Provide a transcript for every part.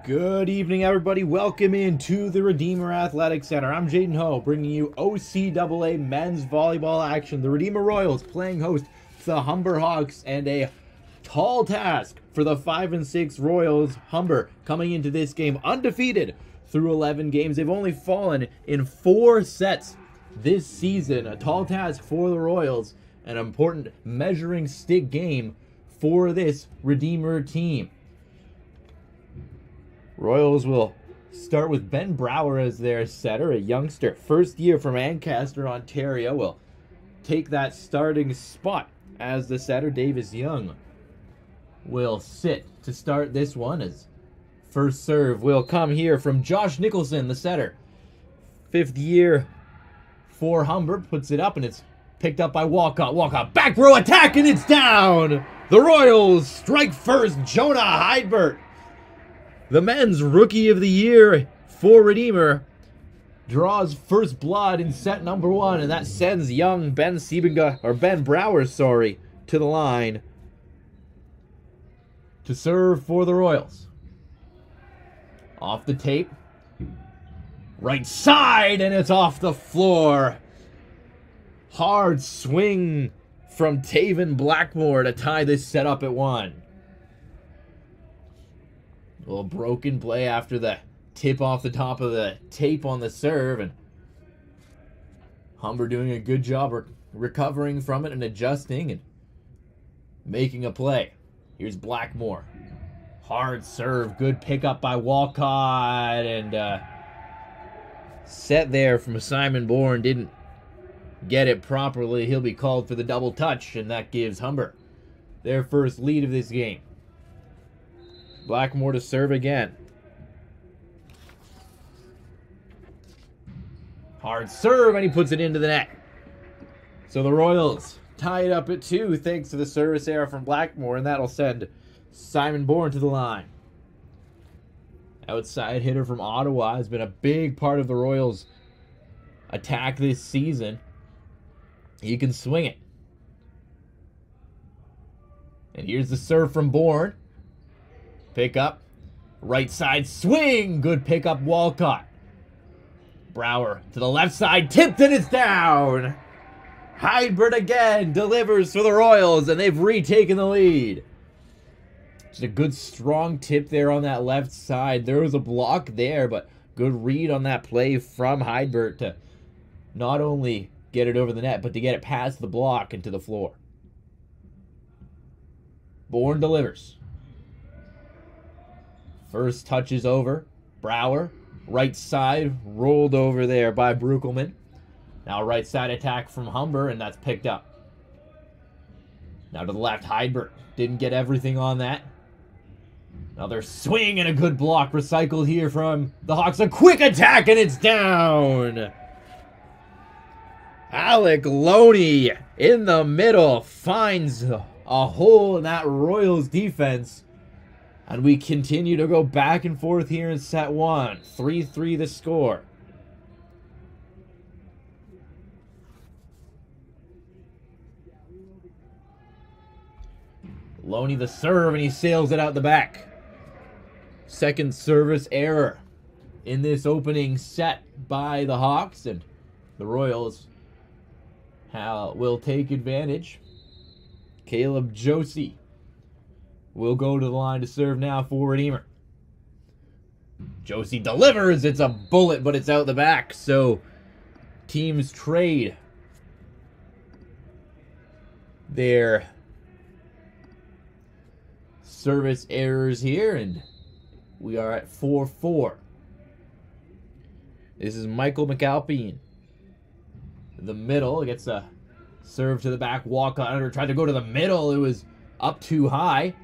Good evening, everybody. Welcome into the Redeemer Athletic Center. I'm Jaden Ho, bringing you OCAA men's volleyball action. The Redeemer Royals playing host to the Humber Hawks, and a tall task for the 5-6 Royals. Humber coming into this game undefeated through 11 games. They've only fallen in 4 sets this season. A tall task for the Royals, an important measuring stick game for this Redeemer team. Royals will start with Ben Brower as their setter, a youngster, first year from Ancaster, Ontario, will take that starting spot as the setter. Davis Young will sit to start this one, as first serve will come here from Josh Nicholson, the setter. 5th year for Humber, puts it up and it's picked up by Walcott. Walcott, back row attack, and it's down! The Royals strike first. Jonah Heidbert, the men's rookie of the year for Redeemer, draws first blood in set number 1, and that sends young Ben Brower, to the line to serve for the Royals. Off the tape, right side, and it's off the floor. Hard swing from Taven Blackmore to tie this set up at 1. A little broken play after the tip off the top of the tape on the serve, and Humber doing a good job recovering from it and adjusting and making a play. Here's Blackmore. Hard serve, good pickup by Walcott, and set there from Simon Bourne. Didn't get it properly. He'll be called for the double touch, and that gives Humber their first lead of this game. Blackmore to serve again. Hard serve, and he puts it into the net. So the Royals tie it up at 2 thanks to the service error from Blackmore, and that'll send Simon Bourne to the line. Outside hitter from Ottawa has been a big part of the Royals' attack this season. He can swing it. And here's the serve from Bourne. Pick up, right side swing, good pickup Walcott. Brower to the left side, tipped, and it's down. Heidbert again delivers for the Royals, and they've retaken the lead. Just a good strong tip there on that left side. There was a block there, but good read on that play from Heidbert to not only get it over the net, but to get it past the block and to the floor. Bourne delivers. First touch is over. Brower, right side, rolled over there by Bruckelman. Now right side attack from Humber, and that's picked up. Now to the left, Heidbert didn't get everything on that. Another swing and a good block recycled here from the Hawks. A quick attack, and it's down. Alec Loney in the middle finds a hole in that Royals defense. And we continue to go back and forth here in set 1. 3-3 the score. Loney the serve, and he sails it out the back. Second service error in this opening set by the Hawks, and the Royals will take advantage. Caleb Josie will go to the line to serve now for Redeemer. Josie delivers. It's a bullet, but it's out the back. So teams trade their service errors here, and we are at 4-4. This is Michael McAlpine. The middle gets a serve to the back. Walcott under, tried to go to the middle. It was up too high.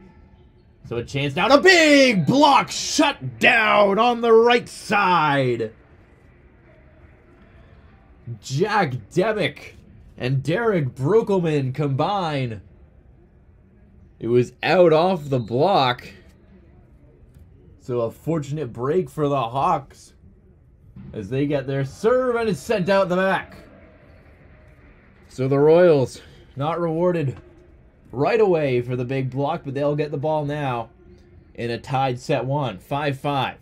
So a chance down, a big block shut down on the right side. Jack Demick and Derek Bruckelman combine. It was out off the block. So a fortunate break for the Hawks as they get their serve, and it's sent out the back. So the Royals not rewarded right away for the big block, but they'll get the ball now. in a tied set 1. 5-5.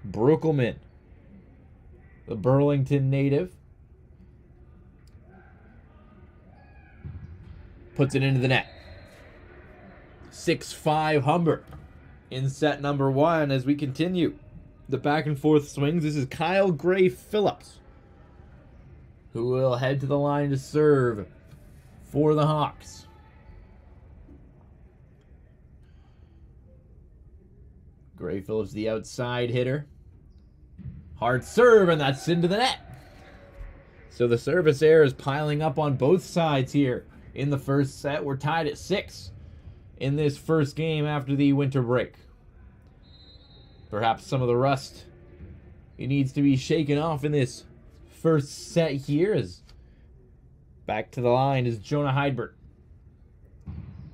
Brookelman, the Burlington native, puts it into the net. 6-5 Humber in set number 1 as we continue the back and forth swings. This is Kyle Gray Phillips, who will head to the line to serve for the Hawks. Gray Phillips, the outside hitter. Hard serve, and that's into the net. So the service error is piling up on both sides here in the first set. We're tied at 6 in this first game after the winter break. Perhaps some of the rust it needs to be shaken off in this first set here. As back to the line is Jonah Heidbert.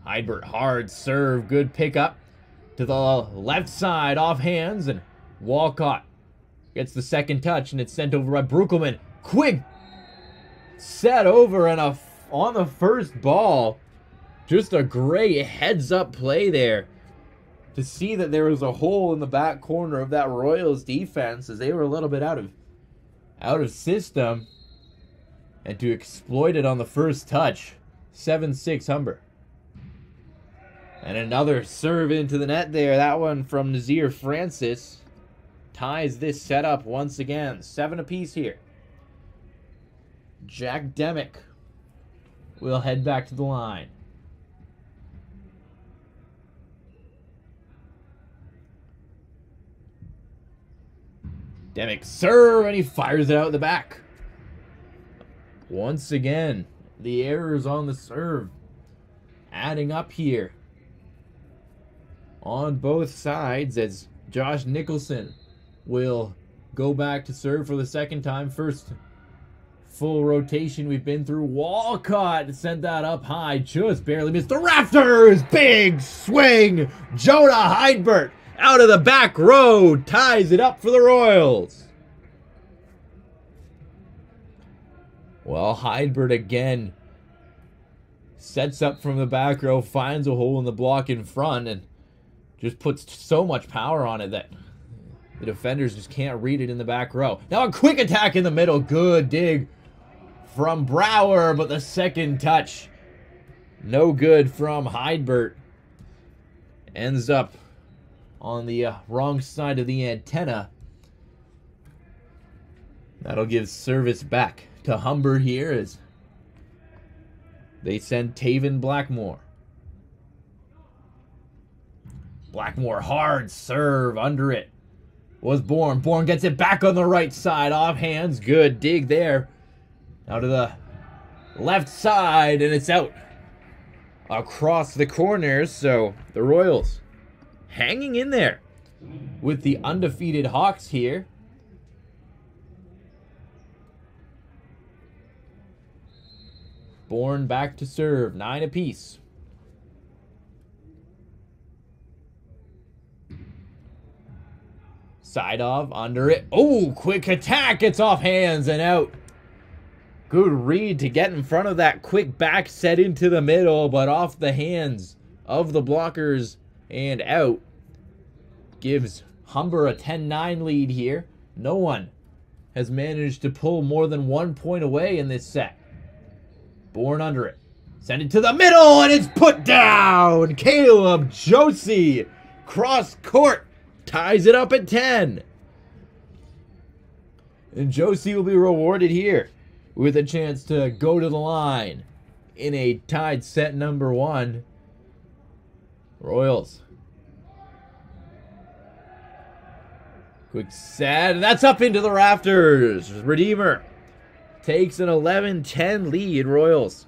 Heidbert, hard serve, good pickup to the left side, off hands, and Walcott gets the second touch, and it's sent over by Brookelman. Quick set over, and on the first ball, just a great heads-up play there to see that there was a hole in the back corner of that Royals defense as they were a little bit out of system, and to exploit it on the first touch. 7-6 Humber. And another serve into the net there. That one from Nazir Francis ties this setup once again. 7 apiece here. Jack Demick will head back to the line. Demick serve, and he fires it out the back. Once again, the errors on the serve adding up here on both sides as Josh Nicholson will go back to serve for the second time. First full rotation we've been through. Walcott sent that up high, just barely missed the rafters. Big swing. Jonah Heidbert out of the back row ties it up for the Royals. Well, Heidbert again sets up from the back row, finds a hole in the block in front, and just puts so much power on it that the defenders just can't read it in the back row. Now a quick attack in the middle. Good dig from Brower, but the second touch, no good from Heidbert. Ends up on the wrong side of the antenna. That'll give service back to Humber here as they send Taven Blackmore. Blackmore, hard serve, under it was Bourne. Bourne gets it back on the right side, off hands. Good dig there. Now to the left side, and it's out across the corners. So the Royals hanging in there with the undefeated Hawks here. Bourne back to serve, 9 apiece. Side off, under it. Oh, quick attack. It's off hands and out. Good read to get in front of that quick back set into the middle, but off the hands of the blockers and out. Gives Humber a 10-9 lead here. No one has managed to pull more than 1 point away in this set. Bourne under it. Send it to the middle, and it's put down. Caleb Josie, cross court, ties it up at 10. And Josie will be rewarded here with a chance to go to the line in a tied set number 1. Royals. Quick set, and that's up into the rafters. Redeemer takes an 11-10 lead. Royals,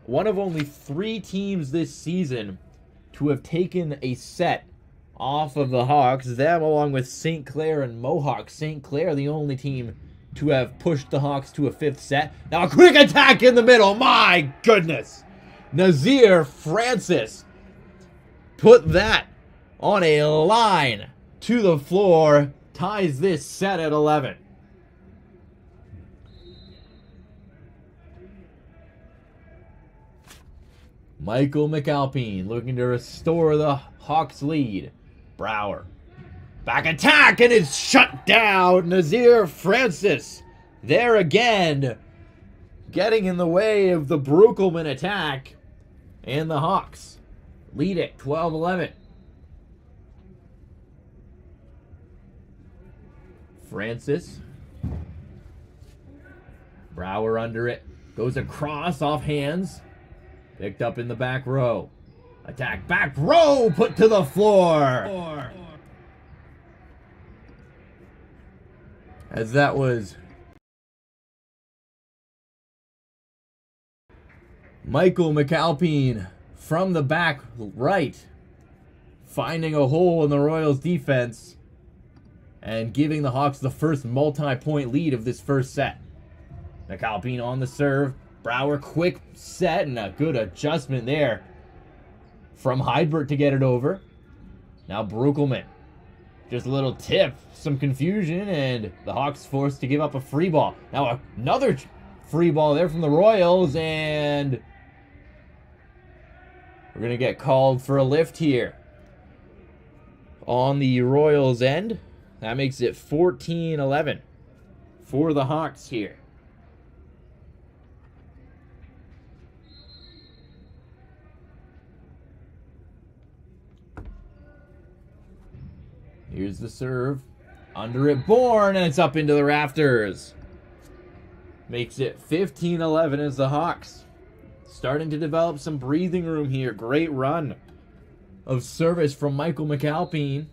one of only 3 teams this season to have taken a set off of the Hawks. Them along with St. Clair and Mohawk. St. Clair the only team to have pushed the Hawks to a 5th set. Now a quick attack in the middle. My goodness. Nazir Francis put that on a line to the floor. Ties this set at 11. Michael McAlpine looking to restore the Hawks lead. Brower. Back attack, and it's shut down. Nazir Francis there again, getting in the way of the Brukelman attack. And the Hawks lead it 12-11. Francis. Brower under it. Goes across off hands. Picked up in the back row. Attack back row, put to the floor. As that was Michael McAlpine from the back right, finding a hole in the Royals defense and giving the Hawks the first multi-point lead of this first set. McAlpine on the serve. Brower quick set and a good adjustment there from Heidbert to get it over. Now Brukelman. Just a little tip, some confusion, and the Hawks forced to give up a free ball. Now another free ball there from the Royals, and we're going to get called for a lift here on the Royals end. That makes it 14-11 for the Hawks here. Here's the serve. Under it, Bourne, and it's up into the rafters. Makes it 15-11 as the Hawks starting to develop some breathing room here. Great run of service from Michael McAlpine.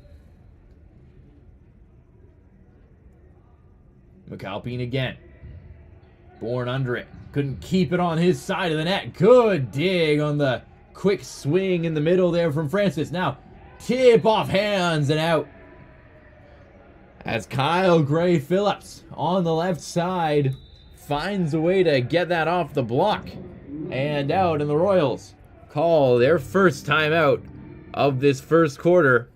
McAlpine again. Bourne under it. Couldn't keep it on his side of the net. Good dig on the quick swing in the middle there from Francis. Now, tip off hands and out. As Kyle Gray Phillips on the left side finds a way to get that off the block and out, and the Royals call their first timeout of this first quarter.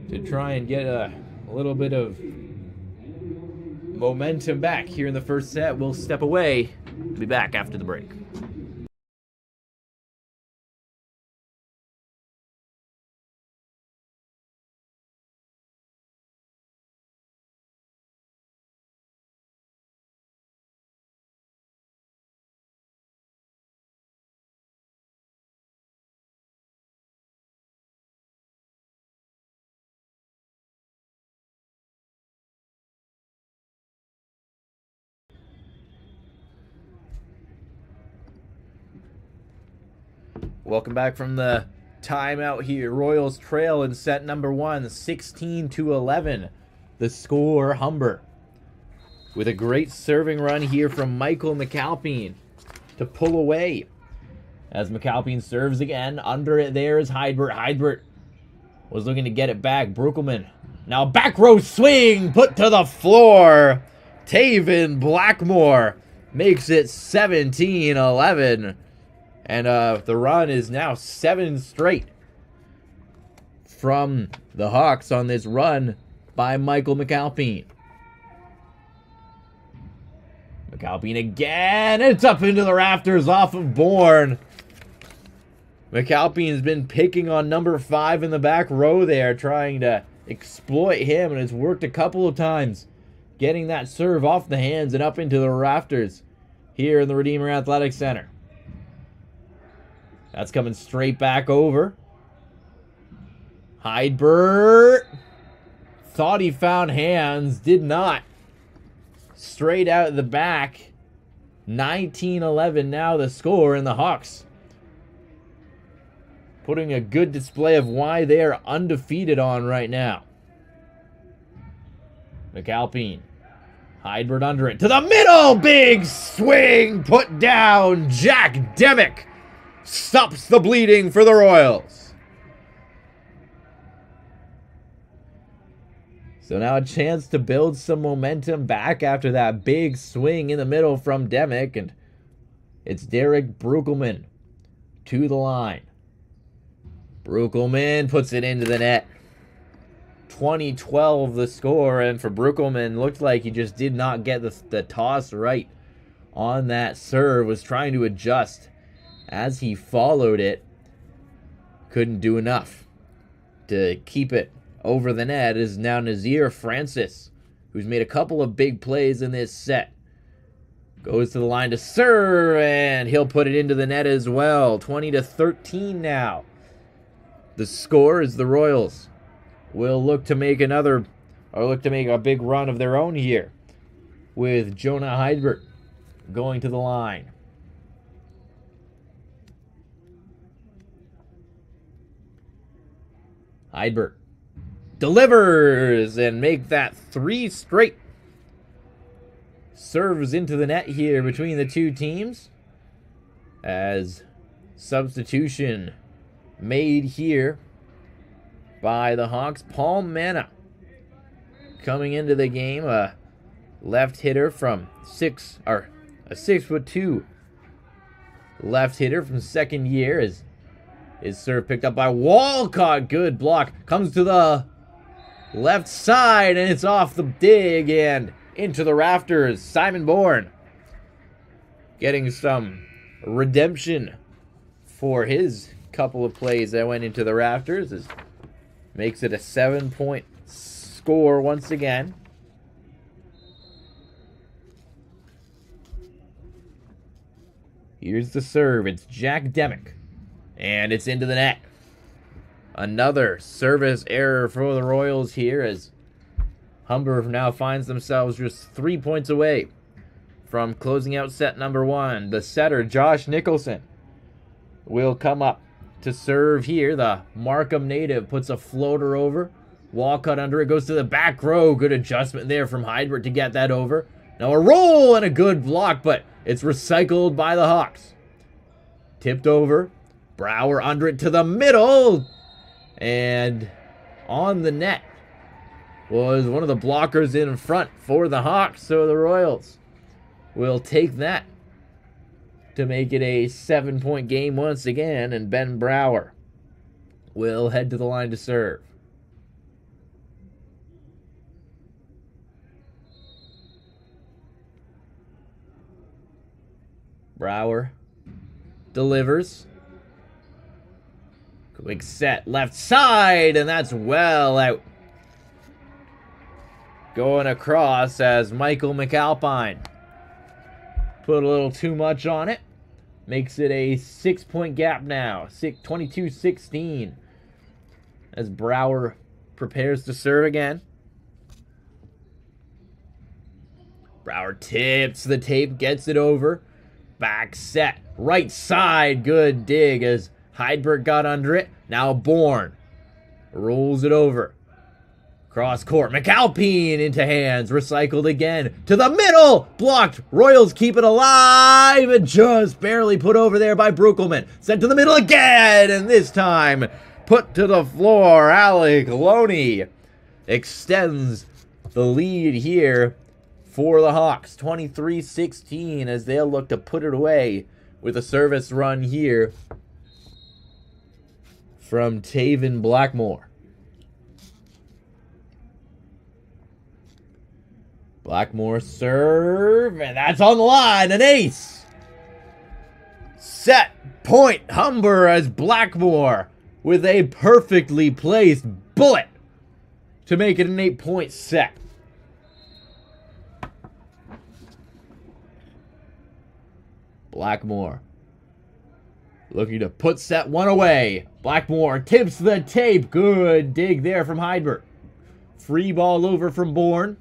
To try and get a little bit of momentum back here in the first set. We'll step away. Be back after the break. Welcome back from the timeout here. Royals trail in set number one, 16-11. The score, Humber. With a great serving run here from Michael McAlpine to pull away. As McAlpine serves again, under it there is Heidbert. Heidbert was looking to get it back. Brukelman. Now back row swing, put to the floor. Taven Blackmore makes it 17-11. And the run is now 7 straight from the Hawks on this run by Michael McAlpine. McAlpine again. It's up into the rafters off of Bourne. McAlpine's been picking on number 5 in the back row there, trying to exploit him, and it's worked a couple of times, getting that serve off the hands and up into the rafters here in the Redeemer Athletic Center. That's coming straight back over. Heidbert thought he found hands, did not. Straight out the back. 19-11 now the score, and the Hawks putting a good display of why they are undefeated on right now. McAlpine. Heidbert under it. To the middle! Big swing! Put down! Jack Demick stops the bleeding for the Royals. So now a chance to build some momentum back after that big swing in the middle from Demick. And it's Derek Brukelman to the line. Bruckelman puts it into the net. 20-12 the score, and for Bruckelman, looked like he just did not get the toss right on that serve. Was trying to adjust as he followed it. Couldn't do enough to keep it over the net. Is now Nazir Francis, who's made a couple of big plays in this set. Goes to the line to serve, and he'll put it into the net as well. 20-13 now. The score is the Royals will look to make a big run of their own here, with Jonah Heidbert going to the line. Heidbert delivers and make that 3 straight. Serves into the net here between the two teams, as substitution made here by the Hawks. Paul Manna coming into the game, a left hitter from a 6'2" left hitter from second year. His serve picked up by Walcott. Good block. Comes to the left side, and it's off the dig and into the rafters. Simon Bourne getting some redemption for his couple of plays that went into the rafters. Makes it a 7-point score once again. Here's the serve. It's Jack Demick. And it's into the net. Another service error for the Royals here, as Humber now finds themselves just 3 points away from closing out set number 1. The setter, Josh Nicholson, will come up to serve here. The Markham native puts a floater over. Walcott under it, goes to the back row. Good adjustment there from Heidbert to get that over. Now a roll and a good block, but it's recycled by the Hawks. Tipped over. Brower under it to the middle. And on the net was one of the blockers in front for the Hawks. So the Royals will take that to make it a 7-point game once again. And Ben Brower will head to the line to serve. Brower delivers. Quick set left side, and that's well out. Going across as Michael McAlpine put a little too much on it. Makes it a 6-point gap now. 22-16 as Brower prepares to serve again. Brower tips the tape, gets it over. Back set, right side, good dig as Heidbert got under it. Now Bourne rolls it over. Cross court, McAlpine into hands, recycled again. To the middle, blocked. Royals keep it alive and just barely put over there by Bruckelman. Sent to the middle again, and this time put to the floor. Alec Loney extends the lead here for the Hawks. 23-16 as they'll look to put it away with a service run here from Taven Blackmore. Blackmore serve, and that's on the line, an ace. Set point Humber as Blackmore with a perfectly placed bullet to make it an 8-point set. Blackmore looking to put set 1 away. Blackmore tips the tape. Good dig there from Heidbert. Free ball over from Bourne.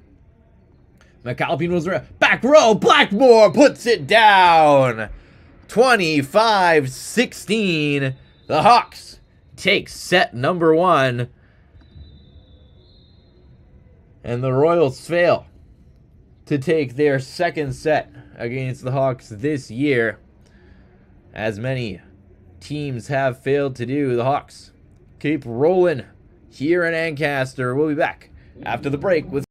McAlpine was back row. Blackmore puts it down. 25-16. The Hawks take set number 1. And the Royals fail to take their second set against the Hawks this year, as many teams have failed to do. The Hawks keep rolling here in Ancaster. We'll be back after the break with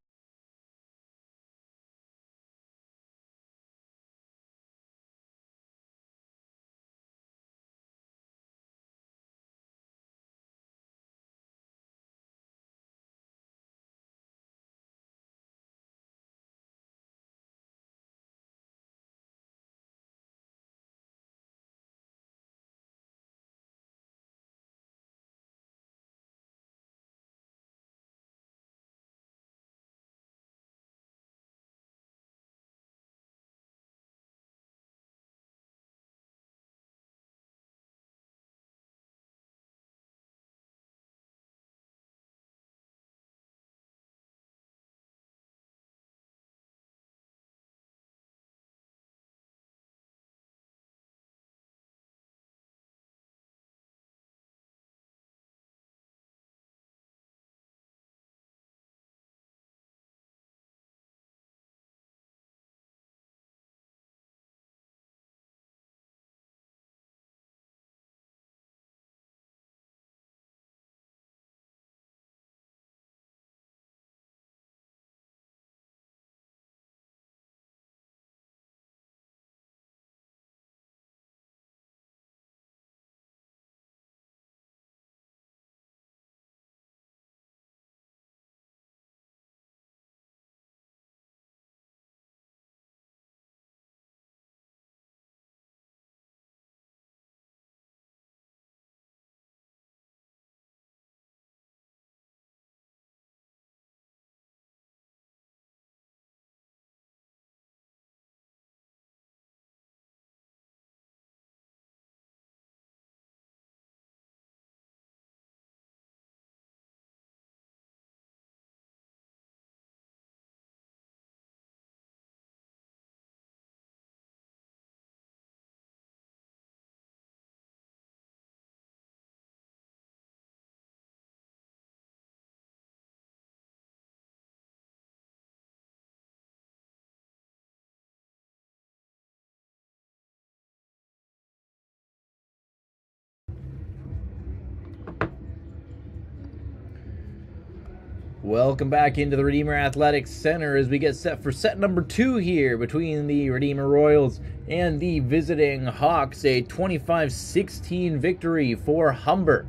Welcome back into the Redeemer Athletics Center as we get set for set number 2 here between the Redeemer Royals and the visiting Hawks. A 25-16 victory for Humber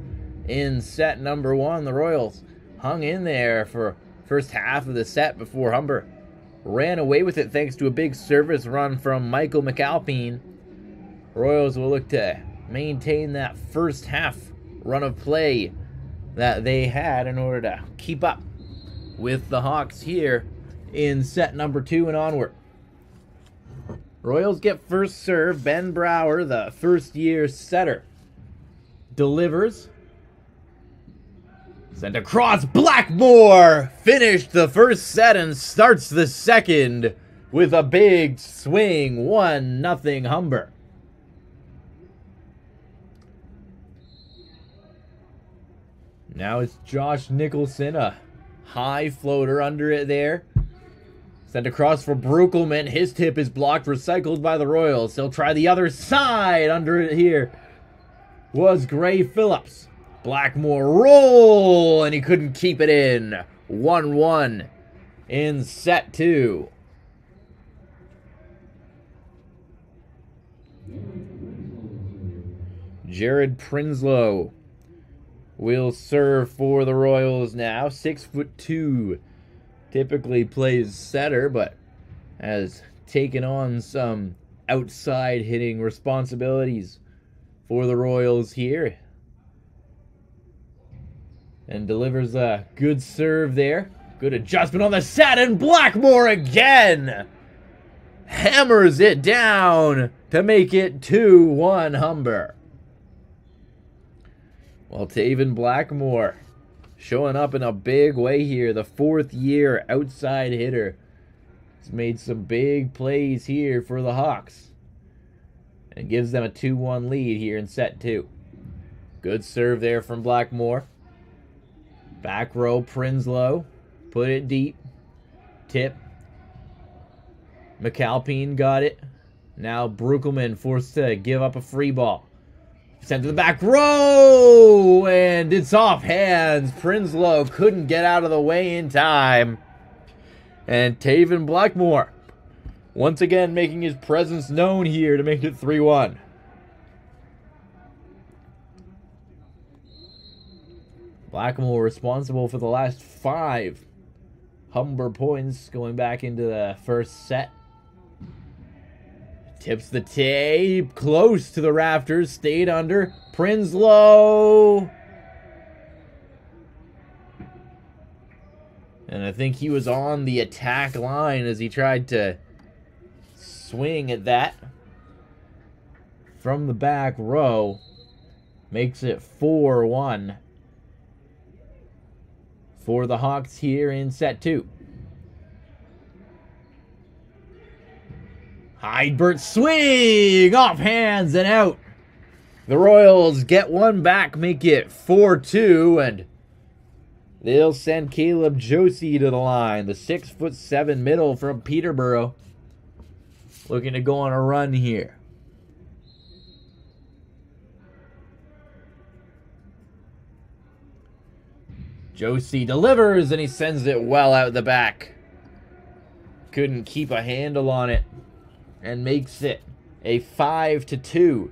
in set number 1. The Royals hung in there for first half of the set before Humber ran away with it thanks to a big service run from Michael McAlpine. Royals will look to maintain that first half run of play that they had in order to keep up with the Hawks here in set number 2 and onward. Royals get first serve. Ben Brower, the first-year setter, delivers. Sent across. Blackmore finished the first set and starts the second with a big swing. 1-0 Humber. Now it's Josh Nicholson, a high floater under it there. Sent across for Bruckelman. His tip is blocked, recycled by the Royals. He'll try the other side. Under it here was Gray Phillips. Blackmore roll, and he couldn't keep it in. 1-1 in set 2. Jared Prinsloo will serve for the Royals now. 6'2", typically plays setter, but has taken on some outside hitting responsibilities for the Royals here. And delivers a good serve there. Good adjustment on the set, and Blackmore again hammers it down to make it 2-1 Humber. Well, Taven Blackmore showing up in a big way here. The 4th-year outside hitter has made some big plays here for the Hawks and gives them a 2-1 lead here in set 2. Good serve there from Blackmore. Back row, Prinsloo. Put it deep. Tip. McAlpine got it. Now Bruckelman forced to give up a free ball. Sent to the back row, and it's off hands. Prinsloo couldn't get out of the way in time. And Taven Blackmore once again making his presence known here to make it 3-1. Blackmore responsible for the last 5 Humber points going back into the first set. Tips the tape close to the rafters, stayed under. Prinsloo. And I think he was on the attack line as he tried to swing at that from the back row. Makes it 4-1 for the Hawks here in set 2. Heidbert swing off hands and out. The Royals get one back, make it 4-2, and they'll send Caleb Josie to the line. The 6'7" middle from Peterborough, looking to go on a run here. Josie delivers, and he sends it well out the back. Couldn't keep a handle on it, and makes it a 5-2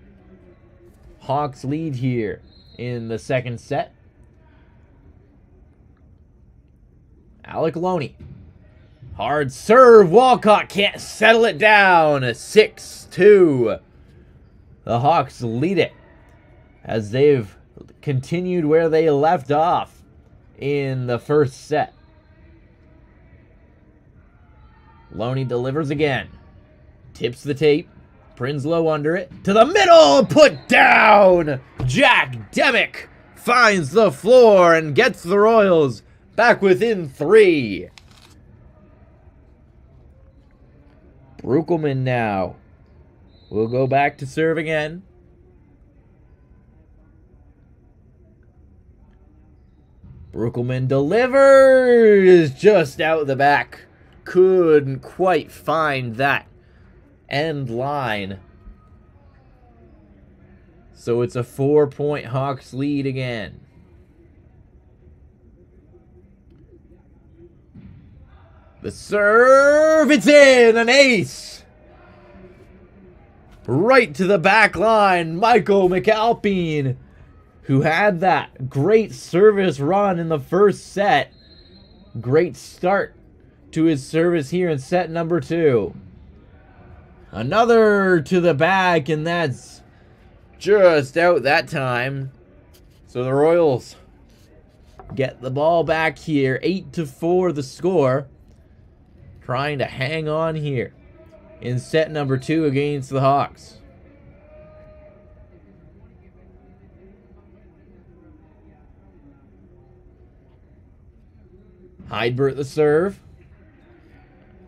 Hawks lead here in the second set. Alec Loney. Hard serve. Walcott can't settle it down. 6-2. The Hawks lead it as they've continued where they left off in the first set. Loney delivers again. Tips the tape. Prinsloo under it. To the middle. Put down. Jack Demick finds the floor and gets the Royals back within 3. Bruckelman now will go back to serve again. Bruckelman delivers just out the back. Couldn't quite find that end line. So it's a 4-point Hawks lead again. The serve, it's in, an ace. Right to the back line, Michael McAlpine, who had that great service run in the first set. Great start to his service here in set number 2. Another to the back, and that's just out that time. So the Royals get the ball back here. 8-4 the score. Trying to hang on here in set number 2 against the Hawks. Heidbert the serve.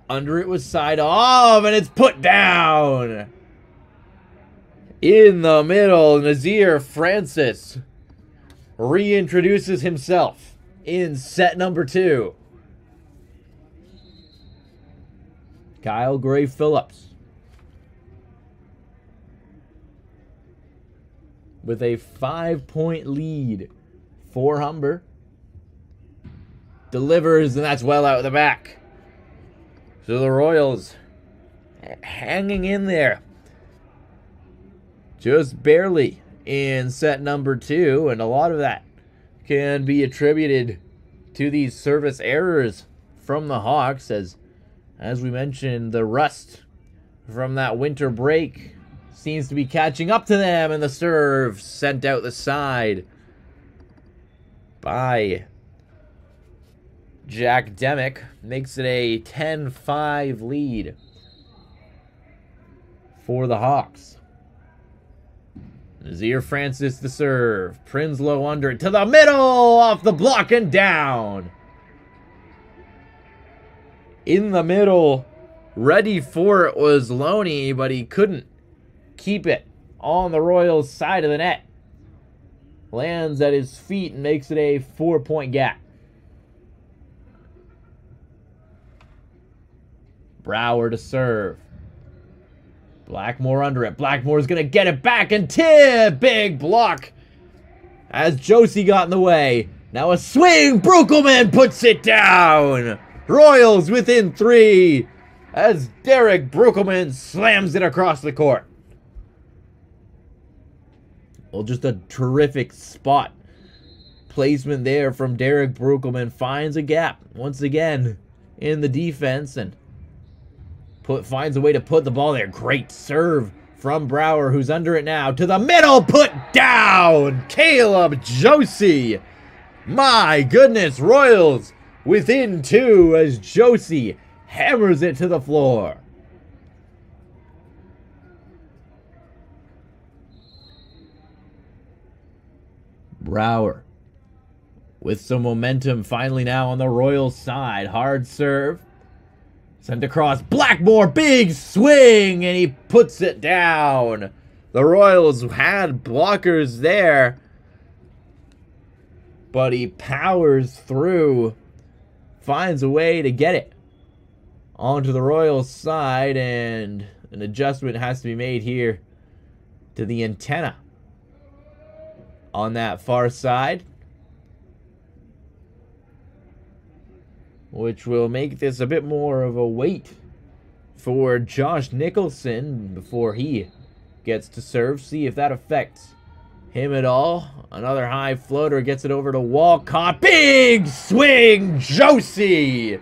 Under it was side off, and it's put down. In the middle, Nazir Francis reintroduces himself in set number 2. Kyle Gray Phillips with a 5-point lead for Humber. Delivers, and that's well out of the back. So the Royals hanging in there. Just barely in set number 2, and a lot of that can be attributed to these service errors from the Hawks, as we mentioned, the rust from that winter break seems to be catching up to them, and the serve sent out the side by Jack Demick makes it a 10-5 lead for the Hawks. Nazir Francis the serve. Prinsloo under it to the middle, off the block and down. In the middle, ready for it was Loney, but he couldn't keep it on the Royals' side of the net. Lands at his feet and makes it a 4-point gap. Brower to serve. Blackmore under it. Blackmore's going to get it back and tip. Big block as Josie got in the way. Now a swing. Brukelman puts it down. Royals within 3 as Derek Brukelman slams it across the court. Well, just a terrific spot placement there from Derek Brukelman. Finds a gap once again in the defense and finds a way to put the ball there. Great serve from Brower, who's under it now. To the middle, put down. Caleb Josie. My goodness, Royals within 2 as Josie hammers it to the floor. Brower with some momentum finally now on the Royals side. Hard serve. Sent across. Blackmore, big swing, and he puts it down. The Royals had blockers there, but he powers through. Finds a way to get it onto the Royals side, and an adjustment has to be made here to the antenna on that far side, which will make this a bit more of a wait for Josh Nicholson before he gets to serve. See if that affects him at all. Another high floater gets it over to Walcott. Big swing, Josie!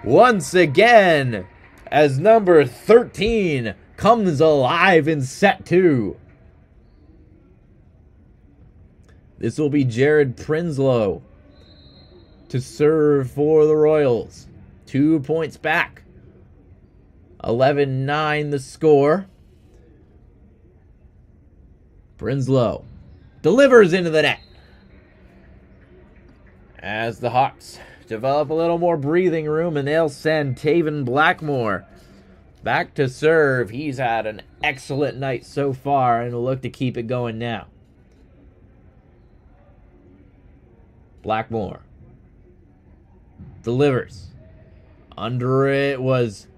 Once again, as number 13 comes alive in set 2. This will be Jared Prinsloo to serve for the Royals. 2 points back. 11-9 the score. Prinsloo delivers into the net as the Hawks develop a little more breathing room, and they'll send Taven Blackmore back to serve. He's had an excellent night so far and will look to keep it going now. Blackmore delivers. Under it was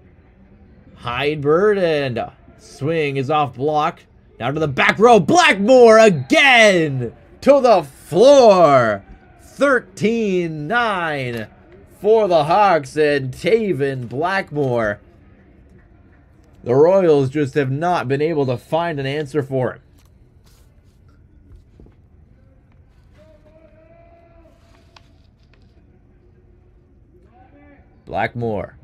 Heidbert, and swing is off block. Down to the back row. Blackmore again to the floor. 13-9 for the Hawks and Taven Blackmore. The Royals just have not been able to find an answer for him. Blackmore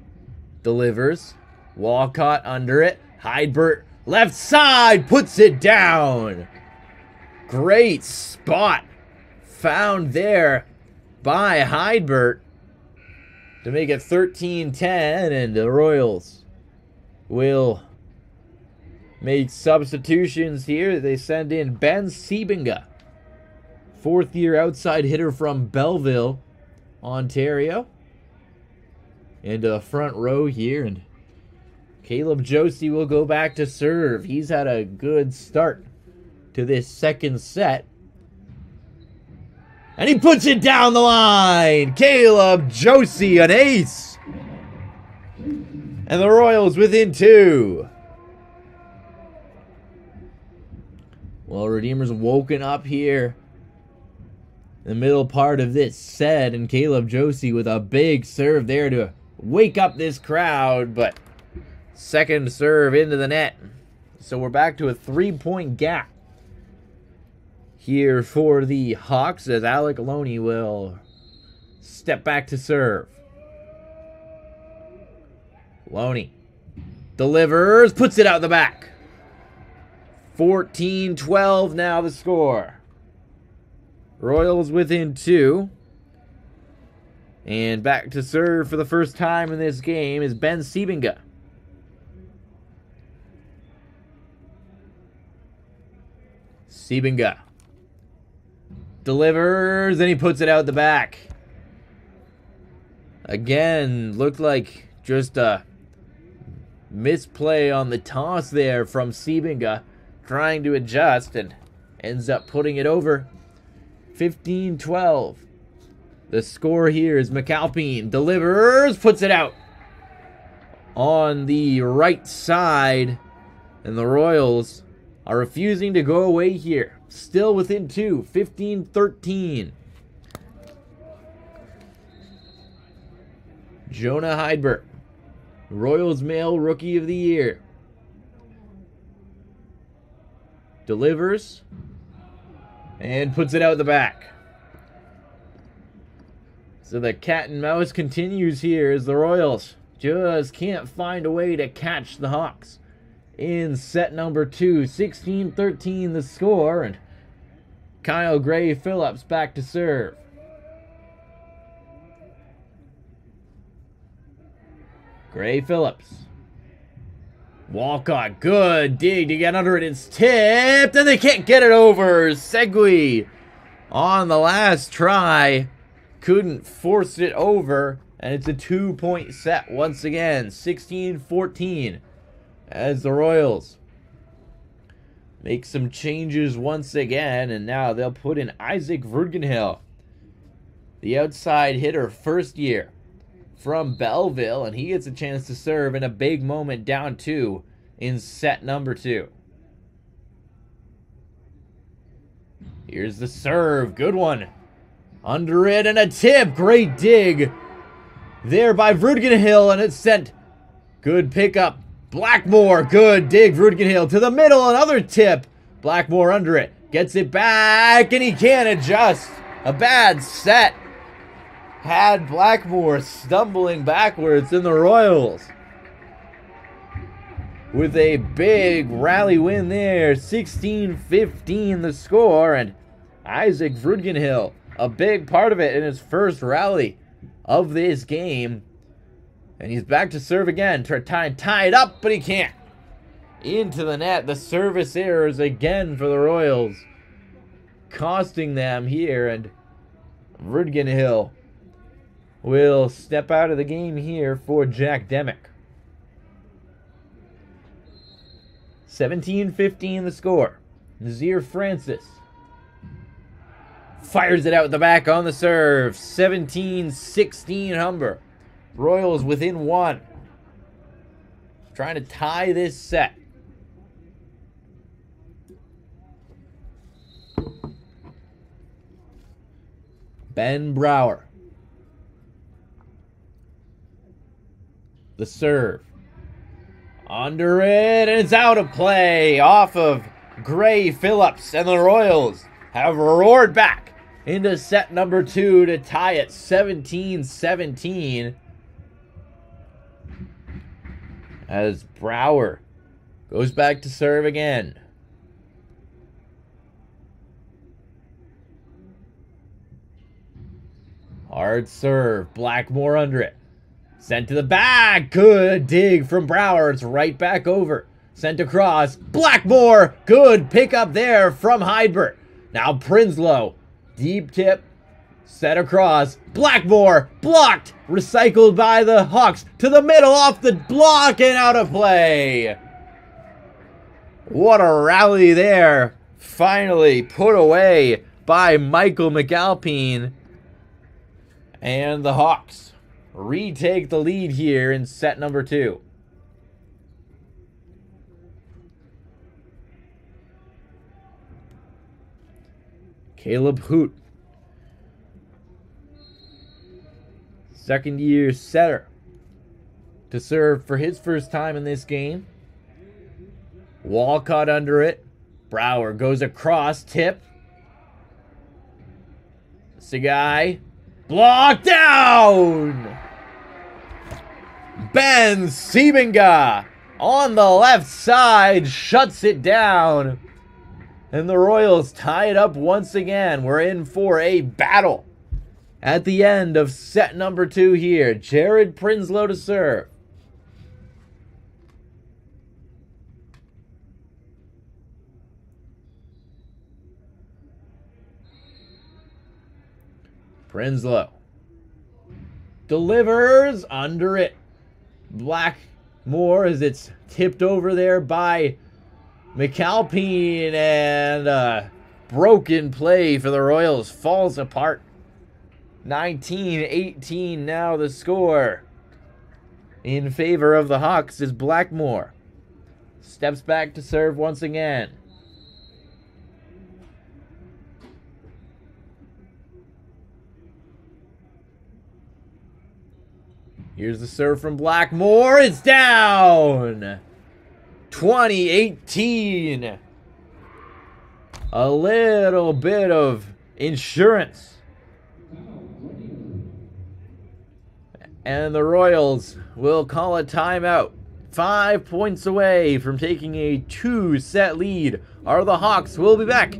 delivers. Walcott under it. Heidbert left side puts it down. Great spot found there by Heidbert to make it 13-10, and the Royals will make substitutions here. They send in Ben Siebinga, fourth-year outside hitter from Belleville, Ontario, into the front row here, and Caleb Josie will go back to serve. He's had a good start to this second set. And he puts it down the line. Caleb Josie, an ace. And the Royals within 2. Well, Redeemer's woken up here in the middle part of this set. And Caleb Josie with a big serve there to wake up this crowd. But second serve into the net. So we're back to a 3-point gap here for the Hawks as Alec Loney will step back to serve. Loney delivers, puts it out the back. 14-12 now the score. Royals within 2. And back to serve for the first time in this game is Ben Siebinga. Siebinga delivers, and he puts it out the back. Again, looked like just a misplay on the toss there from Siebinga, trying to adjust, and ends up putting it over. 15-12. The score here is McAlpine delivers, puts it out on the right side, and the Royals are refusing to go away here. Still within 2, 15-13. Jonah Heidbert, Royals Male Rookie of the Year, delivers and puts it out the back. So the cat and mouse continues here as the Royals just can't find a way to catch the Hawks in set number 2. 16-13 the score, and Kyle Gray Phillips back to serve. Gray Phillips. Walcott, good dig to get under it. It's tipped, and they can't get it over. Segui on the last try. Couldn't force it over, and it's a 2-point set once again. 16-14 as the Royals make some changes once again, and now they'll put in Isaac Vergenhill, the outside hitter, first year from Belleville, and he gets a chance to serve in a big moment down 2 in set number 2. Here's the serve, good one. Under it and a tip, great dig there by Vergenhill, and it's sent. Good pickup. Blackmore, good dig, Vergenhill to the middle, another tip. Blackmore under it, gets it back, and he can't adjust. A bad set had Blackmore stumbling backwards, in the Royals with a big rally win there. 16-15 the score, and Isaac Vergenhill, a big part of it in his first rally of this game. And he's back to serve again. Tie it up, but he can't. Into the net. The service errors again for the Royals, costing them here. And Vergenhill will step out of the game here for Jack Demick. 17-15 the score. Nazir Francis fires it out the back on the serve. 17-16 Humber. Royals within 1. Trying to tie this set. Ben Brower The serve. Under it, and it's out of play off of Gray Phillips, and the Royals have roared back into set number 2 to tie it 17-17 as Brower goes back to serve again. Hard serve, Blackmore under it. Sent to the back, good dig from Brower, it's right back over. Sent across, Blackmore, good pickup there from Heidbert. Now Prinsloo, deep tip, set across, Blackmore, blocked, recycled by the Hawks, to the middle, off the block, and out of play. What a rally there, finally put away by Michael McAlpine. And the Hawks retake the lead here in set number 2. Caleb Hoot, second-year setter, to serve for his first time in this game. Walcott under it. Brower goes across, tip. Sagai, blocked down! Ben Siebenga on the left side shuts it down. And the Royals tie it up once again. We're in for a battle at the end of set number 2 here. Jared Prinsloo to serve. Prinsloo delivers under it. Blackmore as it's tipped over there by McAlpine, and broken play for the Royals falls apart. 19-18 now the score. In favor of the Hawks is Blackmore. Steps back to serve once again. Here's the serve from Blackmore. It's down! 2018. A little bit of insurance. And the Royals will call a timeout. 5 points away from taking a 2-set lead. Are the Hawks. We'll be back.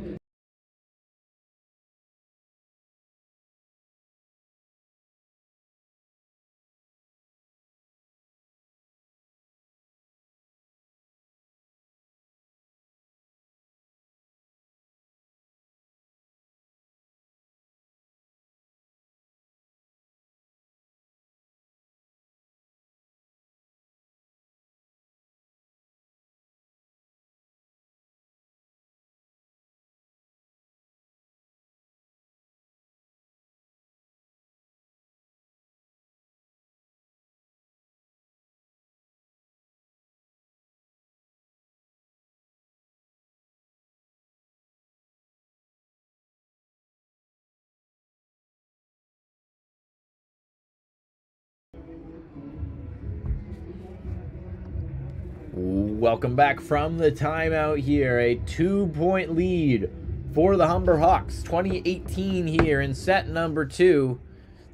Welcome back from the timeout here. A 2-point lead for the Humber Hawks. 2018 here in set number 2.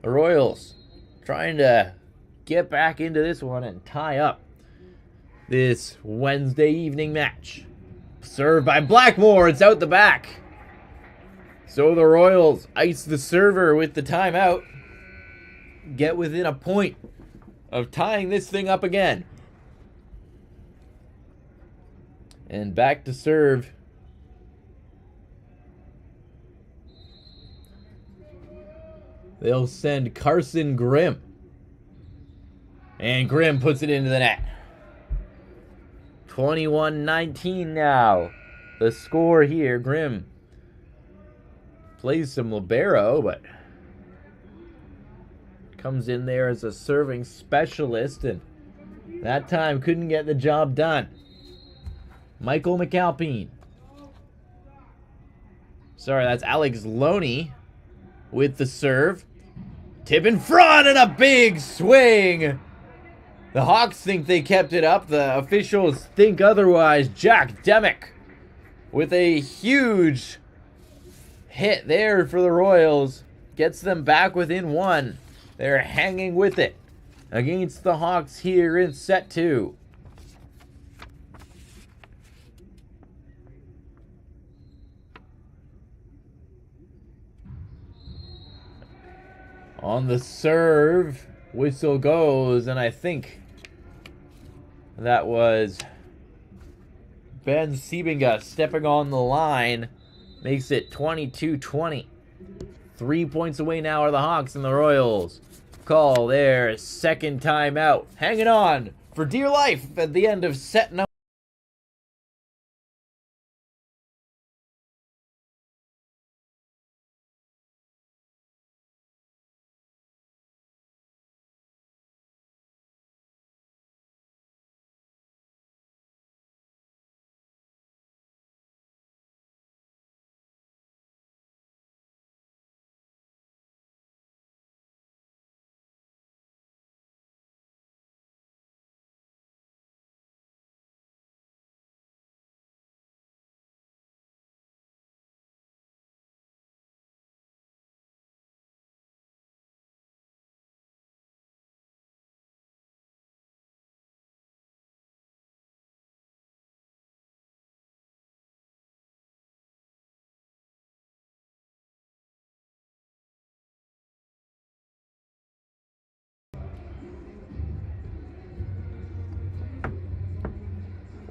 The Royals trying to get back into this one and tie up this Wednesday evening match. Served by Blackmore. It's out the back. So the Royals ice the server with the timeout. Get within a point of tying this thing up again. And back to serve. They'll send Carson Grimm. And Grimm puts it into the net. 21-19 now. The score here. Grimm plays some libero, but comes in there as a serving specialist, and that time couldn't get the job done. Michael McAlpine. Sorry, that's Alex Loney with the serve. Tip in front and a big swing The Hawks think they kept it up. The officials think otherwise. Jack Demick with a huge hit there for the Royals. Gets them back within one. They're hanging with it against the Hawks here in set 2. On the serve, whistle goes, and I think that was Ben Sebinga stepping on the line. Makes it 22-20. 3 points away now are the Hawks, and the Royals call their second timeout. Hanging on for dear life at the end of set number.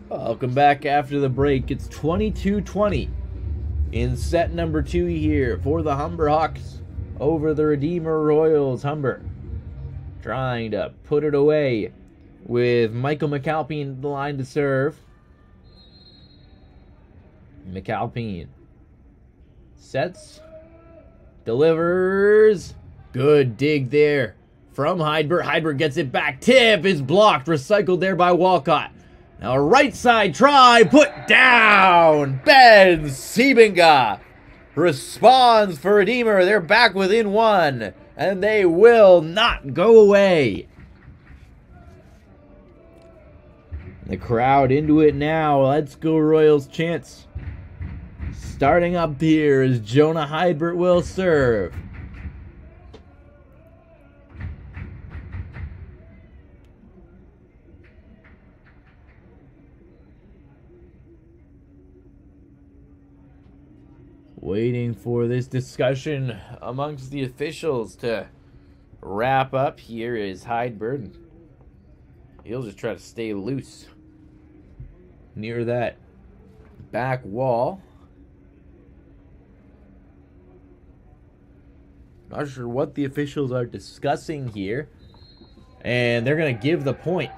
Welcome back after the break. It's 22-20 in set number 2 here for the Humber Hawks over the Redeemer Royals. Humber trying to put it away with Michael McAlpine the line to serve. McAlpine sets, delivers. Good dig there from Heidberg. Heidberg gets it back. Tip is blocked. Recycled there by Walcott. Now right side try. Put down. Ben Sebinga responds for Redeemer. They're back within one. And they will not go away. The crowd into it now. Let's go Royals chants. Starting up here is Jonah Heidberg will serve. Waiting for this discussion amongst the officials to wrap up. Here is Heidberg. He'll just try to stay loose near that back wall. Not sure what the officials are discussing here. And they're going to give the point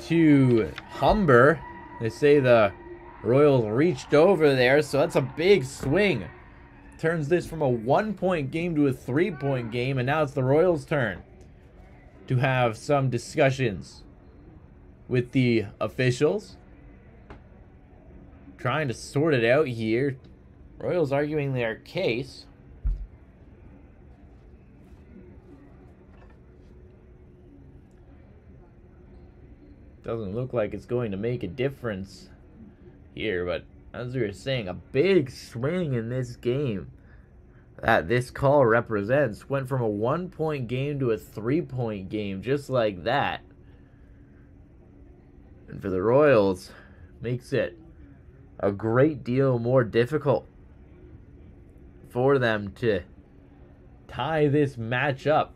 to Humber. They say the Royals reached over there, so that's a big swing. Turns this from a 1-point game to a 3-point game, and now it's the Royals' turn to have some discussions with the officials. Trying to sort it out here. Royals arguing their case. Doesn't look like it's going to make a difference here, but as we were saying, a big swing in this game that this call represents. Went from a 1-point game to a 3-point game just like that. And for the Royals, makes it a great deal more difficult for them to tie this match up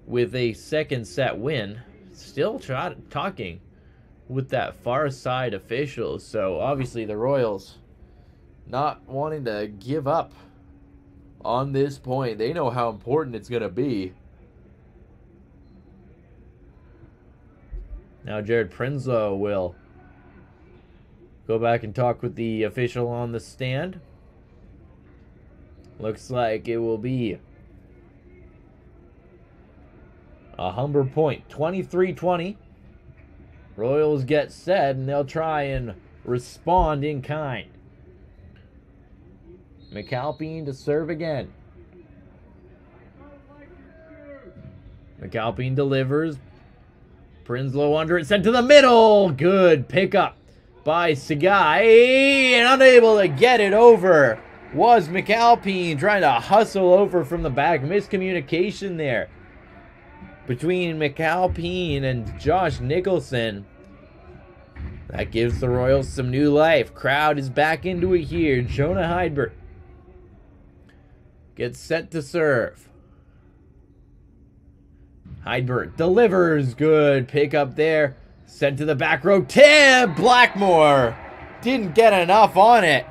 with a second set win. Still talking with that far side official, so obviously the Royals not wanting to give up on this point. They know how important it's going to be. Now Jared Prinsloo will go back and talk with the official on the stand. Looks like it will be a Humber point, 23-20. Royals get set, and they'll try and respond in kind. McAlpine to serve again. McAlpine delivers. Prinslow under it, sent to the middle. Good pickup by Sagai, and unable to get it over was McAlpine, trying to hustle over from the back. Miscommunication there between McAlpine and Josh Nicholson. That gives the Royals some new life. Crowd is back into it here. Jonah Heidbert gets set to serve. Heidbert delivers. Good pickup there. Sent to the back row. Tip! Blackmore didn't get enough on it.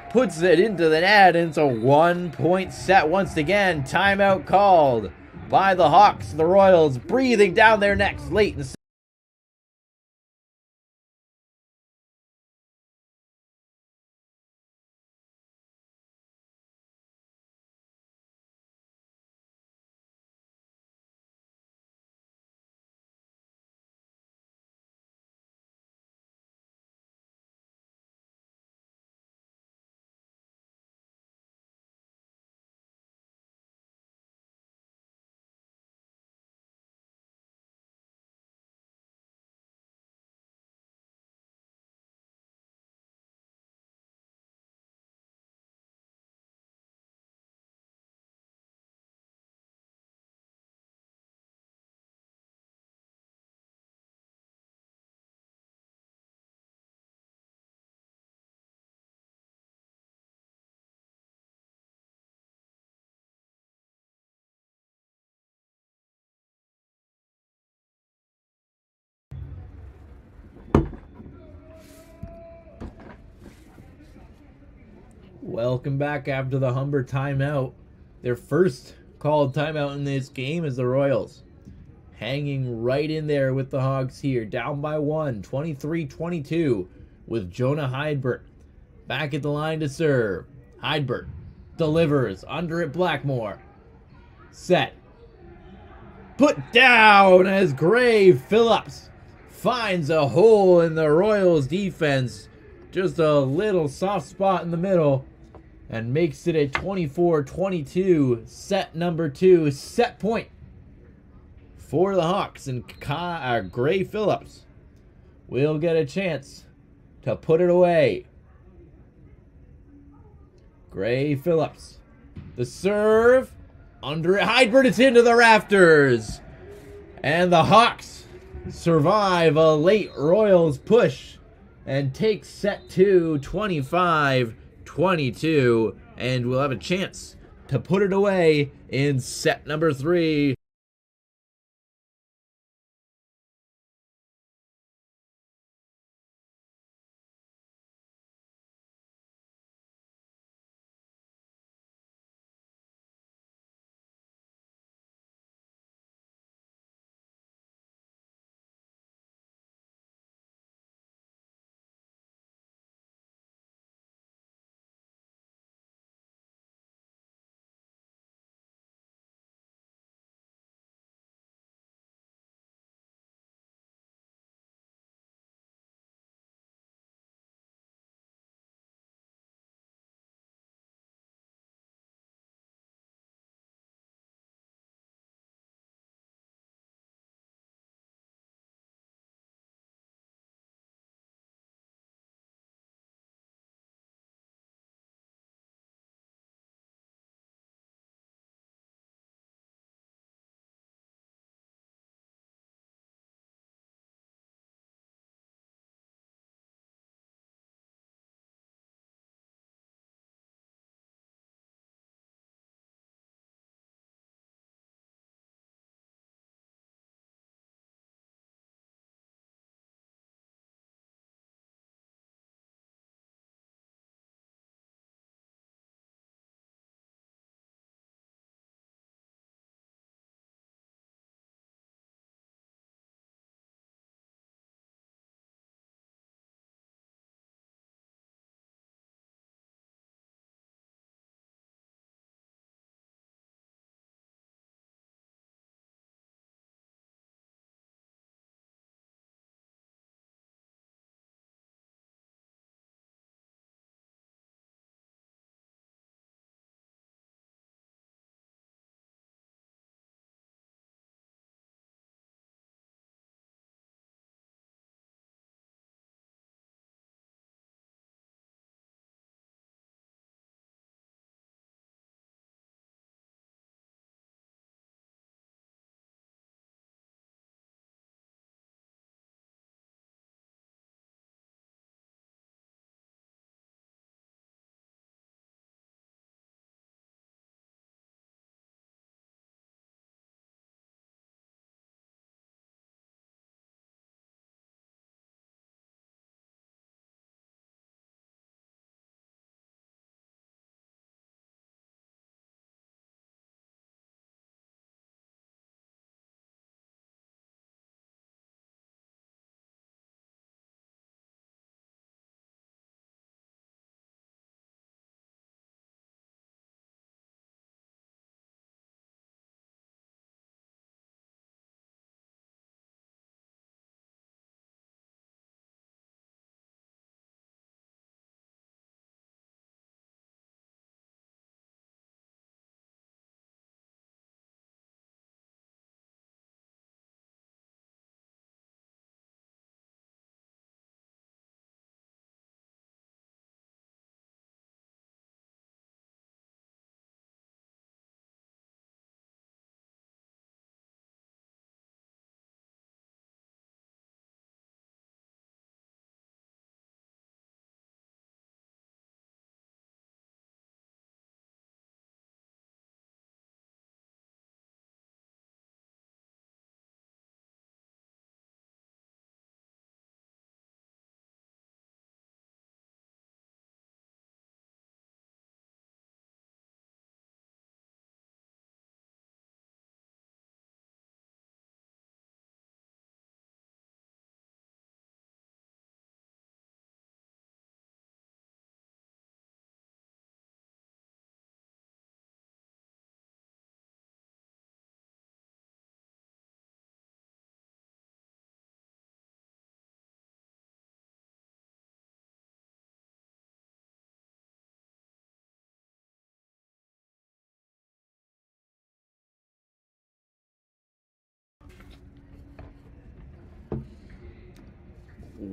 Puts it into the net. It's a 1-point set once again. Timeout called by the Hawks. The Royals breathing down their necks late in the Welcome back after the Humber timeout. Their first called timeout in this game is the Royals. Hanging right in there with the Hogs here. Down by 1, 23-22 with Jonah Heidbert back at the line to serve. Heidbert delivers under it. Blackmore. Set. Put down as Gray Phillips finds a hole in the Royals defense. Just a little soft spot in the middle. And makes it a 24-22 set number 2. Set point for the Hawks. And Gray Phillips will get a chance to put it away. Gray Phillips. The serve. Under it. Heidbert, it's into the rafters. And the Hawks survive a late Royals push and take set 2, 25-22. And we'll have a chance to put it away in set number 3.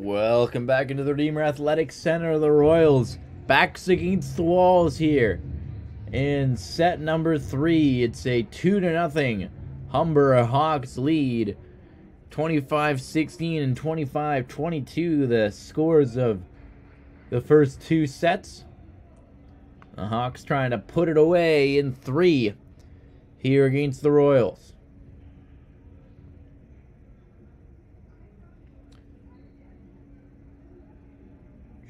Welcome back into the Redeemer Athletic Center. The Royals backs against the walls here. In set number 3, it's a 2-0 Humber Hawks lead. 25-16 and 25-22, the scores of the first 2 sets. The Hawks trying to put it away in 3 here against the Royals.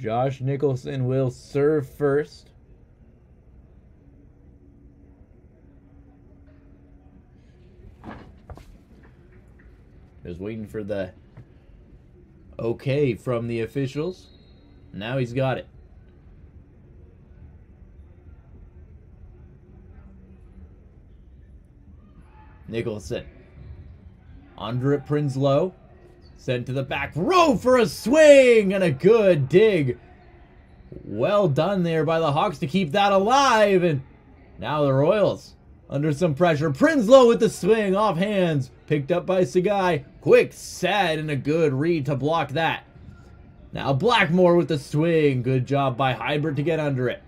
Josh Nicholson will serve first. Just waiting for the okay from the officials. Now he's got it. Nicholson. Under it, Prinsloo. Sent to the back row for a swing and a good dig. Well done there by the Hawks to keep that alive. And now the Royals under some pressure. Prinsloo with the swing off hands. Picked up by Sagai. Quick set and a good read to block that. Now Blackmore with the swing. Good job by Hybert to get under it.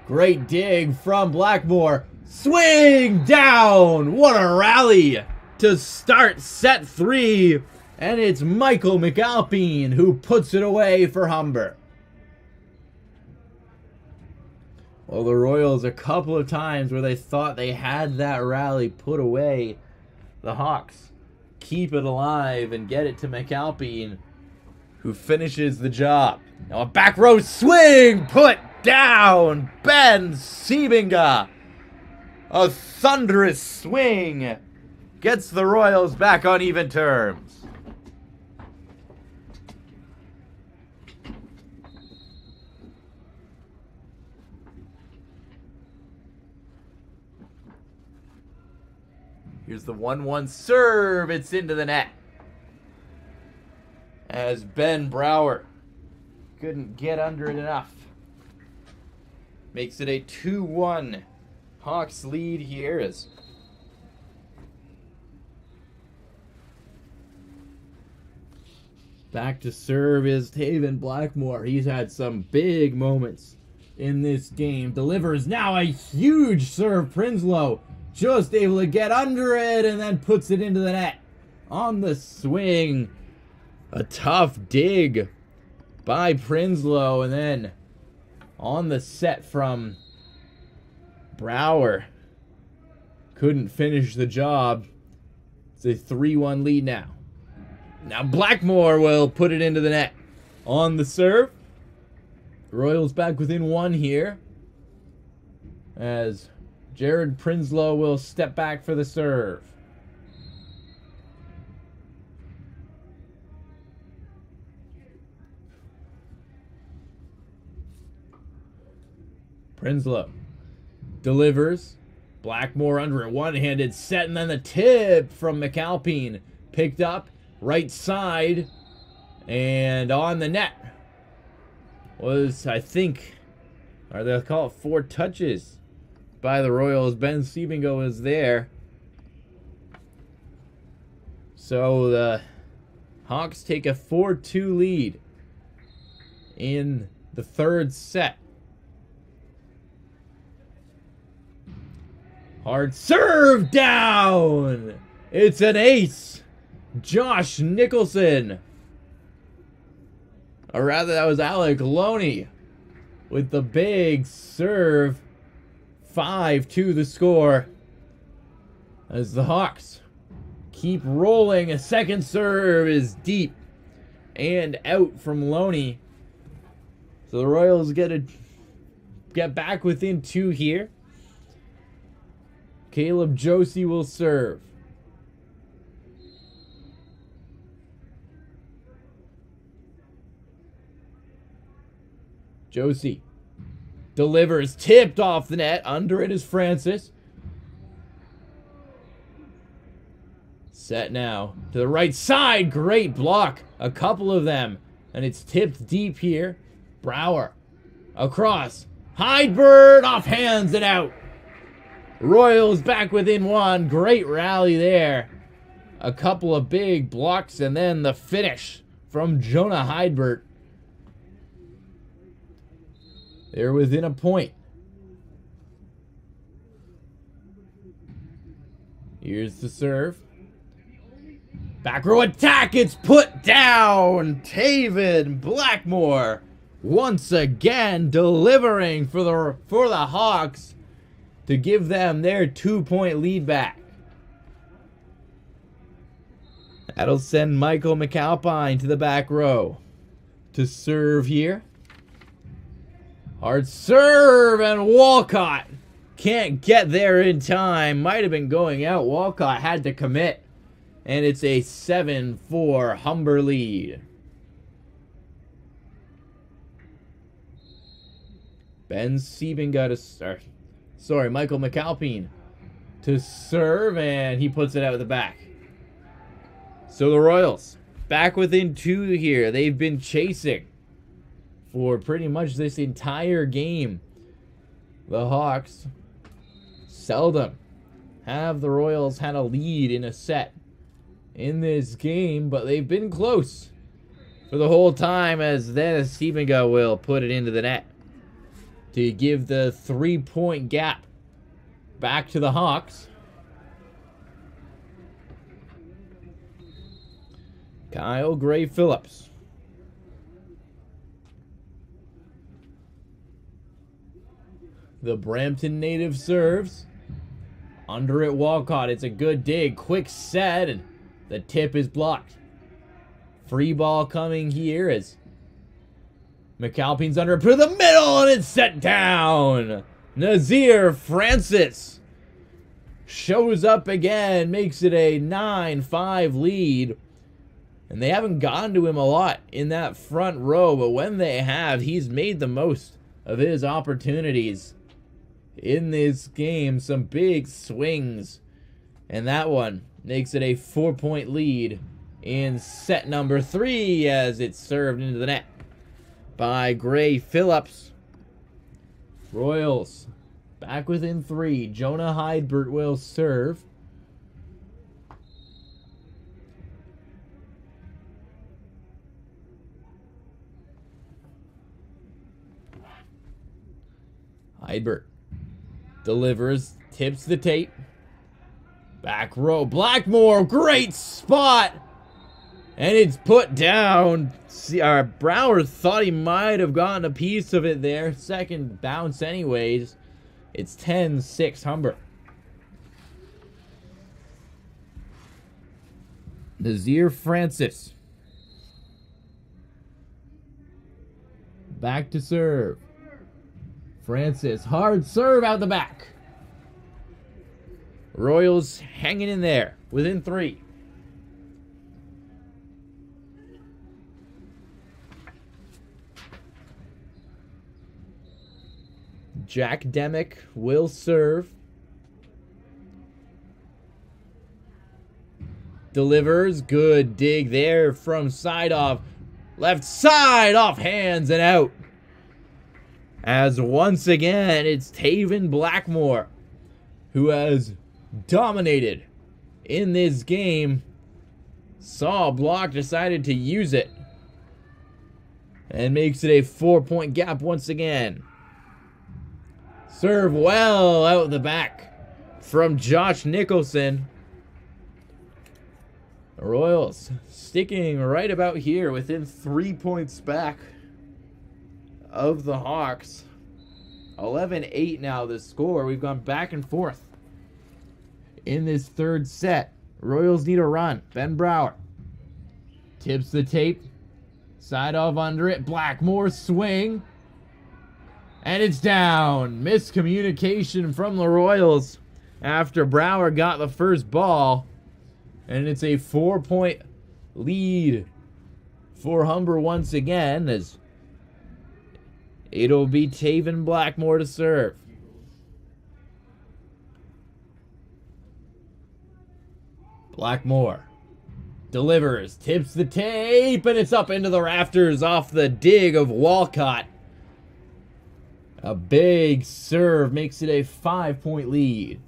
Great dig from Blackmore. Swing down. What a rally to start set 3. And it's Michael McAlpine who puts it away for Humber. Well, the Royals a couple of times where they thought they had that rally put away. The Hawks keep it alive and get it to McAlpine, who finishes the job. Now a back row swing put down. Ben Sebinga. A thunderous swing gets the Royals back on even terms. Here's the 1-1 serve. It's into the net. As Ben Brower couldn't get under it enough. Makes it a 2-1 Hawks lead here as back to serve is Taven Blackmore. He's had some big moments in this game. Delivers now a huge serve. Prinsloo just able to get under it and then puts it into the net. On the swing, a tough dig by Prinsloo, and then on the set from Brower. Couldn't finish the job. It's a 3-1 lead now. Now Blackmore will put it into the net. On the serve, Royals back within 1 here, as Jared Prinsloo will step back for the serve. Prinsloo delivers. Blackmore under it. One-handed set, and then the tip from McAlpine. Picked up. Right side. And on the net. Was, I think, or they'll call it 4 touches by the Royals. Ben Sebinga was there. So the Hawks take a 4-2 lead in the 3rd set. Hard serve down. It's an ace. Josh Nicholson. Or rather, that was Alec Loney with the big serve. 5-2 the score. As the Hawks keep rolling. A second serve is deep and out from Loney. So the Royals get back within 2 here. Caleb Josie will serve. Josie delivers, tipped off the net. Under it is Francis. Set now to the right side. Great block. A couple of them. And it's tipped deep here. Brower across. Hybert off hands and out. Royals back within 1. Great rally there. A couple of big blocks and then the finish from Jonah Heidbert. They're within a point. Here's the serve. Back row attack. It's put down. Taven Blackmore once again delivering for the Hawks to give them their 2-point lead back. That'll send Michael McAlpine to the back row to serve here. Hard serve, and Walcott can't get there in time. Might have been going out. Walcott had to commit. And it's a 7-4 Humber lead. Ben Sieben got a start. Sorry, Michael McAlpine to serve, and he puts it out the back. So the Royals back within 2 here. They've been chasing for pretty much this entire game. The Hawks seldom have the Royals had a lead in a set in this game, but they've been close for the whole time, as then Stephenga will put it into the net to give the 3-point gap back to the Hawks. Kyle Gray Phillips. The Brampton native serves. Under it, Walcott. It's a good dig. Quick set, and the tip is blocked. Free ball coming here as McAlpine's under it. Put in the middle, and it's set down. Nazir Francis shows up again. Makes it a 9-5 lead. And they haven't gotten to him a lot in that front row, but when they have, he's made the most of his opportunities in this game. Some big swings, and that one makes it a 4-point lead in set number 3 as it's served into the net by Gray Phillips. Royals back within 3. Jonah Heidbert will serve. Heidbert delivers, tips the tape. Back row, Blackmore, great spot! And it's put down. Brower thought he might have gotten a piece of it there. Second bounce anyways. It's 10-6 Humber. Nazir Francis. Back to serve. Francis, hard serve out the back. Royals hanging in there within 3. Jack Demick will serve. Delivers, good dig there from side off. Left side, off hands and out. As once again, it's Taven Blackmore who has dominated in this game. Saw a block, decided to use it, and makes it a 4-point gap once again. Serve well out the back from Josh Nicholson. The Royals sticking right about here within 3 points back of the Hawks. 11-8 now the score. We've gone back and forth in this third set. Royals need a run. Ben Brower tips the tape. Side off under it. Blackmore swing. And it's down. Miscommunication from the Royals after Brower got the first ball. And it's a 4-point lead for Humber once again, as it'll be Taven Blackmore to serve. Blackmore delivers, tips the tape, and it's up into the rafters off the dig of Walcott. A big serve makes it a 5-point lead.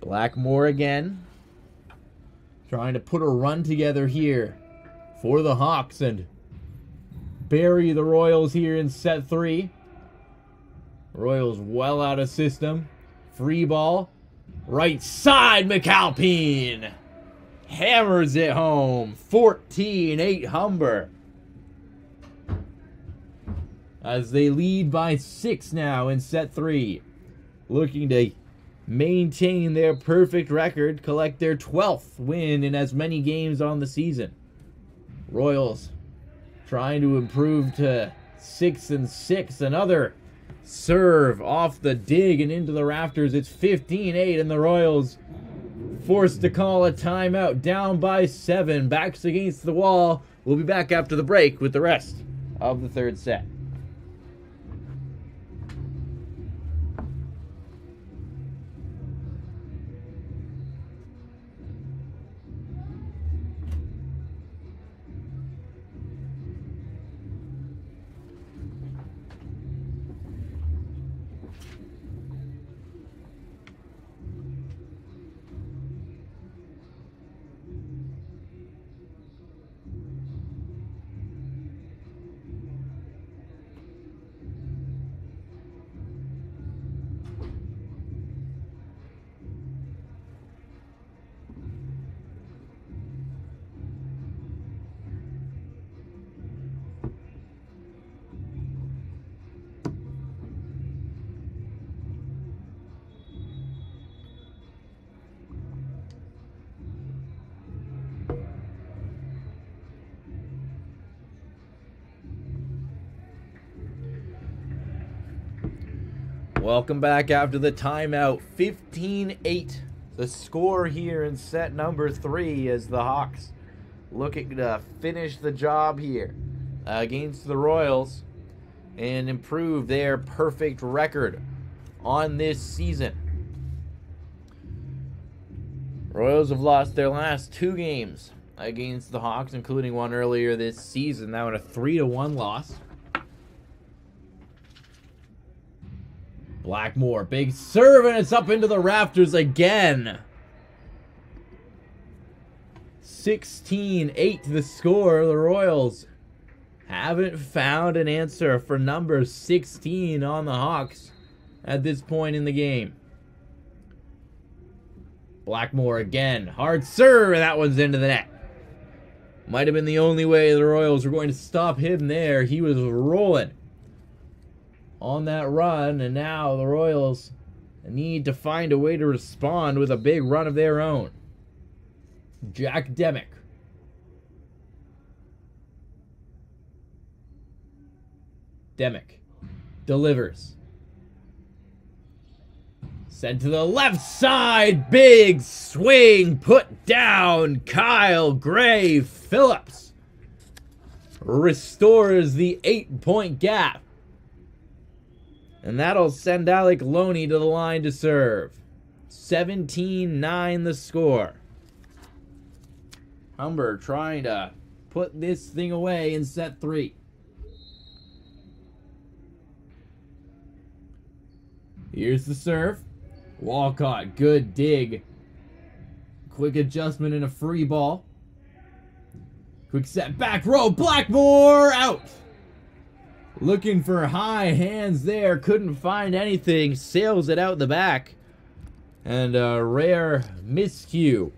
Blackmore again. trying to put a run together here for the Hawks and bury the Royals here in set 3. Royals well out of system. Free ball. Right side, McAlpine hammers it home. 14-8 Humber. As they lead by 6 now in set 3. Looking to maintain their perfect record, collect their 12th win in as many games on the season. Royals trying to improve to 6-6. Another serve off the dig and into the rafters. It's 15-8 and the Royals forced to call a timeout, down by 7. Backs against the wall. We'll be back after the break with the rest of the third set. Welcome back after the timeout. 15-8. The score here in set number 3 as the Hawks looking to finish the job here against the Royals and improve their perfect record on this season. Royals have lost their last 2 games against the Hawks, including one earlier this season. Now in a 3-1 loss. Blackmore, big serve, and it's up into the rafters again. 16-8 the score. The Royals haven't found an answer for number 16 on the Hawks at this point in the game. Blackmore again. Hard serve, and that one's into the net. Might have been the only way the Royals were going to stop him there. He was rolling on that run, and now the Royals need to find a way to respond with a big run of their own. Jack Demick. Demick delivers. Sent to the left side. Big swing put down. Kyle Gray Phillips restores the 8-point gap. And that'll send Alec Loney to the line to serve. 17-9 the score. Humber trying to put this thing away in set 3. Here's the serve. Walcott, good dig. Quick adjustment and a free ball. Quick set, back row, Blackmore out. Looking for high hands there, couldn't find anything, sails it out the back. And a rare miscue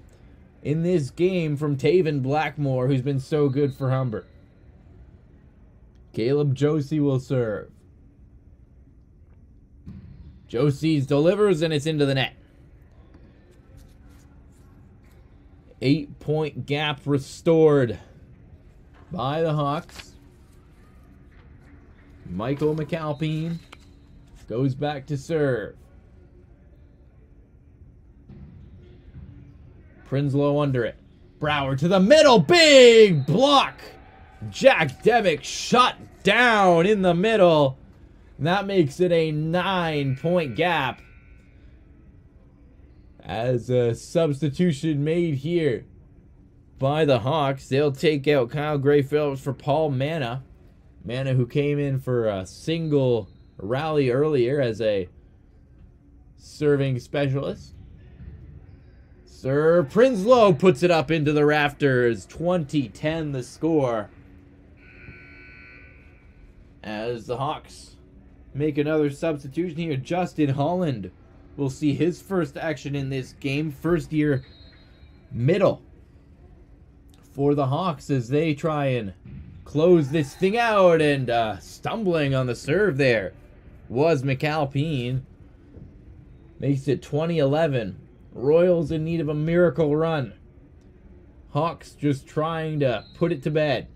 in this game from Taven Blackmore, who's been so good for Humber. Caleb Josie will serve. Josie's delivers, and it's into the net. 8-point gap restored by the Hawks. Michael McAlpine goes back to serve. Prinslow under it. Brower to the middle. Big block. Jack Demick shut down in the middle. And that makes it a 9-point gap. As a substitution made here by the Hawks, they'll take out Kyle Gray Phillips for Paul Manna. Manna, who came in for a single rally earlier as a serving specialist. Sir Prinsloo puts it up into the rafters. 20-10 the score. As the Hawks make another substitution here, Justin Holland will see his first action in this game. First year middle for the Hawks as they try and close this thing out, and stumbling on the serve there was McAlpine. Makes it 20-11. Royals in need of a miracle run. Hawks just trying to put it to bed.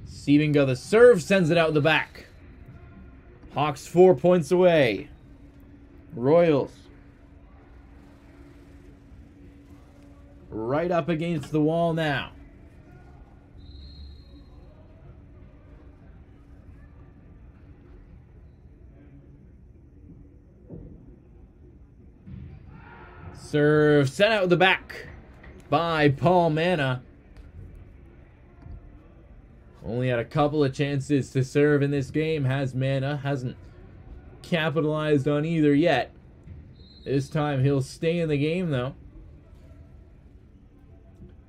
Sevinga the serve, sends it out the back. Hawks 4 points away. Royals right up against the wall now. Serve sent out the back by Paul Manna. Only had a couple of chances to serve in this game. Manna hasn't capitalized on either yet. This time he'll stay in the game though,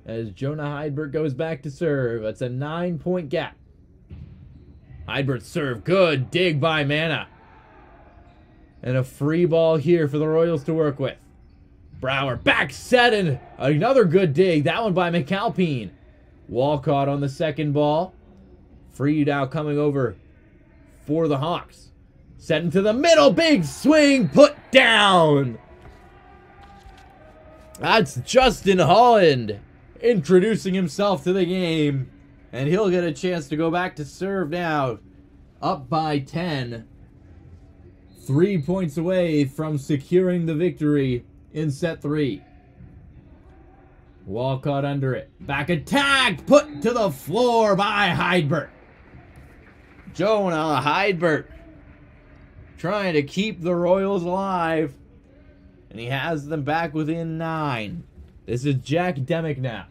as Jonah Heidbert goes back to serve. It's a 9-point gap. Heidbert serve, good dig by Manna. And a free ball here for the Royals to work with. Brower back set, and another good dig. That one by McAlpine. Walcott on the second ball. Free now coming over for the Hawks. Set into the middle. Big swing. Put down. That's Justin Holland introducing himself to the game. And he'll get a chance to go back to serve now. Up by 10. 3 points away from securing the victory in set 3. Walcott under it. Back attack. Put to the floor by Heidbert. Jonah Heidbert trying to keep the Royals alive. And he has them back within 9. This is Jack Demick now.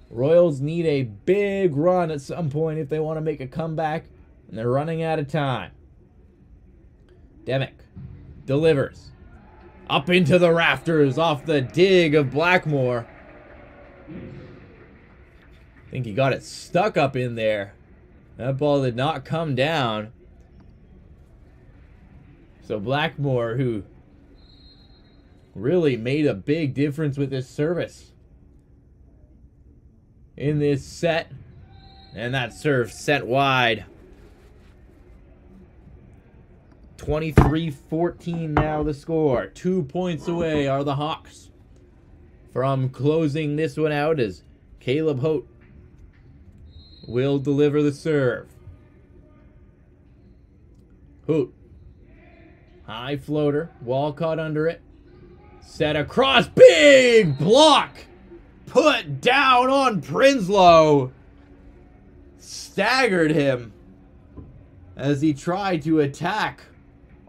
Royals need a big run at some point if they want to make a comeback. And they're running out of time. Demick delivers. Up into the rafters off the dig of Blackmore. I think he got it stuck up in there. That ball did not come down. So Blackmore, who really made a big difference with his service in this set. And that serve sent wide. 23-14 now the score. 2 points away are the Hawks from closing this one out, as Caleb Hote will deliver the serve. Hote. High floater. Walcott under it. Set across. Big block. Put down on Prinsloo. Staggered him as he tried to attack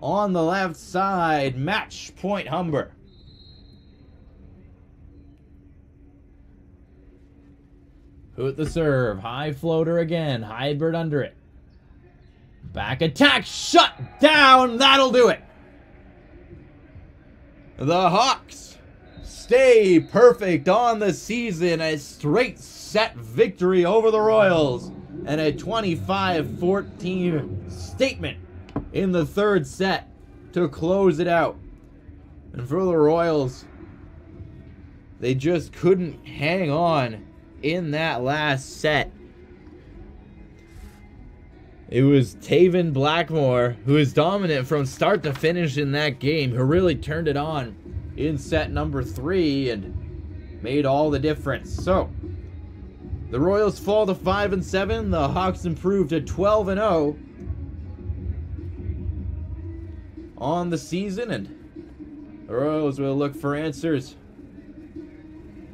on the left side. Match point Humber. Hoot the serve. High floater again. Heidbert under it. Back attack. Shut down. That'll do it. The Hawks stay perfect on the season. A straight set victory over the Royals. And a 25-14 statement in the third set to close it out. And for the Royals, they just couldn't hang on in that last set. It was Taven Blackmore, who is dominant from start to finish in that game, who really turned it on in set number 3 and made all the difference. So the Royals fall to 5-7. The Hawks improve to 12-0 on the season, and the Royals will look for answers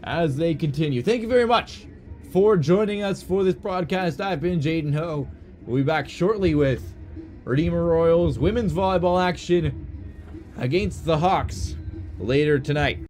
as they continue. Thank you very much for joining us for this broadcast. I've been Jaden Ho. We'll be back shortly with Redeemer Royals women's volleyball action against the Hawks later tonight.